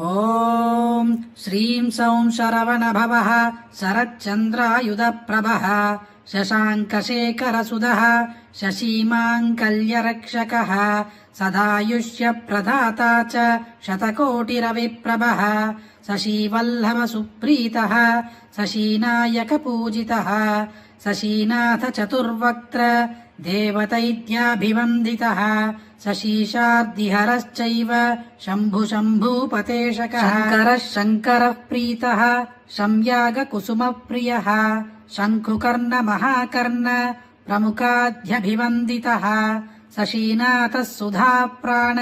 ఓం శ్రీం సౌం శరవణభవః శరచ్చంద్రాయుధప్రభః శశాంకశేఖరసుధః శశీమాంకల్యరక్షకः సదాయుష్యప్రదాతా చ శతకోటిరవిప్రభः శశీవల్లభసుప్రీతः శశీనాయకపూజితः శశీనాథచతుర్వక్త్ర దేవతైత్యాభివందితः శశీశార్దిహరశ్చైవ శంభుశంభూపతేశకः శంకరः శంకరः ప్రీతः సంయాగకుసుమప్రియः శంఖుకర్ణమహాకర్ణ ప్రముఖాధ్యభివందితः శశీనాథः సుధాప్రాణ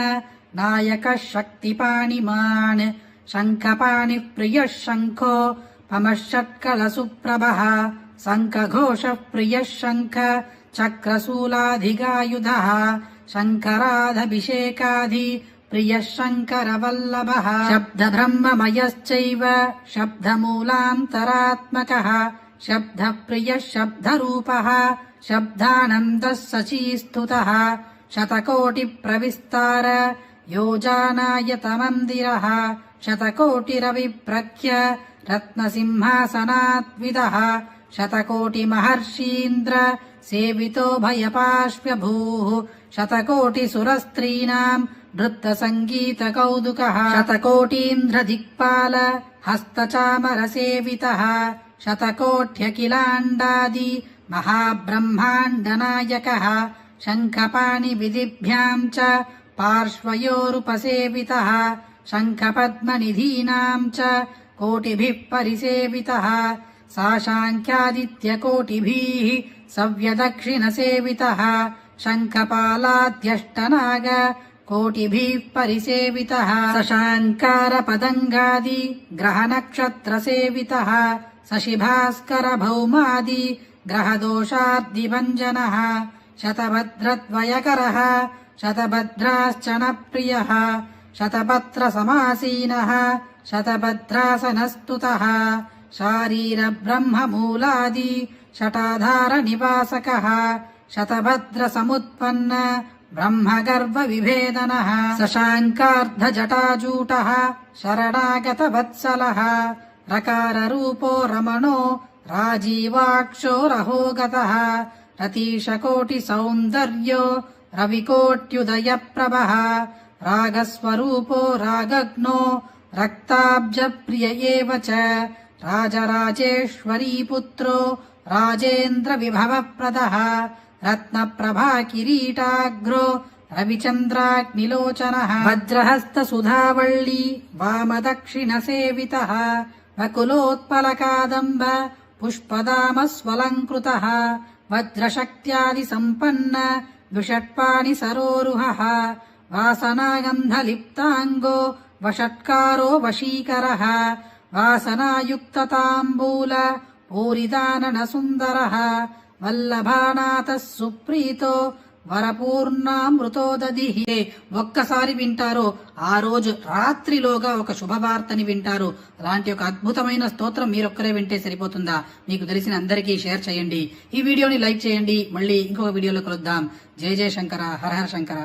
నాయకः శక్తిపాణిమాన్ శంఖపాణిః ప్రియः శంఖో పమశ్షట్కళసుప్రభः శంఖఘోషः ప్రియः శంఖ చక్రశూలాధిగాయుధः శంకరాదభిషేకాధి ప్రియः శంకరవల్లభः శబ్దబ్రహ్మమయశ్చైవ శబ్దమూలాంతరాత్మకः శబ్దప్రియः శబ్దరూపः శబ్దానందः శచీస్తుతः శతకోటిప్రవిస్తార యోజానాయతమందిరः శతకోటిరవిప్రఖ్య రత్నసింహాసనాద్విదः శతకోటిమహర్షీంద్ర సేవితో భయపాశ్వ్యభూః శతకోటిసురస్త్రీణాం నృత్తసంగీతకౌదుకः శతకోటీంద్రదిక్పాల హస్తచామరసేవితः శతకోట్యఖిలాండాది మహాబ్రహ్మాండనాయకः శంఖపాణివిధిభ్యాం చ పార్శ్వయోరుపసేవితः శంఖపద్మనిధీనాం చ కోటిభిః పరిసేవితः సాశాంక్యాదిత్యకోటిభిः సవ్యదక్షిణసేవితः శంఖపాలాద్యష్టనాగ కోటిభిः పరిసేవితः శశాంకారపదంగాది గ్రహనక్షత్రసేవితః శశిభాస్కరభౌమాది గ్రహదోషార్దిభంజనः శతభద్రద్వయకరः శతభద్రాశ్చనప్రియः శతపత్రసమాసీనः శతభద్రాసనస్తుతः శారీరబ్రహ్మమూలాది షటాధారనివాసకः శతభద్రసముత్పన్న బ్రహ్మగర్భవిభేదనः శశాంకార్ధజటాజూటः శరణాగతవత్సలः రకారరూపో రమణో రాజీవాక్షో రహోగతः రతీశకోటిసౌందర్యో రవికోట్యుదయప్రభः రాగస్వరూపో రాగగ్నో రక్తాబ్జప్రియ ఏవ చ రాజరాజేశ్వరీపుత్రో రాజేంద్రవిభవప్రదः రత్నప్రభాకిరీటాగ్రో రవిచంద్రాగ్నిలోచనः వజ్రహస్తసుధావళ్ళీ వామదక్షిణసేవితः వకులోత్పలకాదంబ పుష్పదామస్వలంకృతः వజ్రశక్త్యాదిసంపన్న ద్విషట్పాణి సరోరుహः వాసనాగంధలిప్తాంగో వషట్కారో వశీకరः వాసనాయుక్తతాంబూల పూరిదాననసుందరः వల్లభానాథः సుప్రీతో వరపూర్ణామృతోదధిః. ఒక్కసారి వింటారో ఆ రోజు రాత్రిలోగా ఒక శుభవార్తని వింటారు. అలాంటి ఒక అద్భుతమైన స్తోత్రం మీరొక్కరే వింటే సరిపోతుందా? మీకు తెలిసిన అందరికీ షేర్ చేయండి. ఈ వీడియోని లైక్ చేయండి. మళ్ళీ ఇంకొక వీడియోలో కలుద్దాం. జయ జయ శంకర, హర హర శంకర.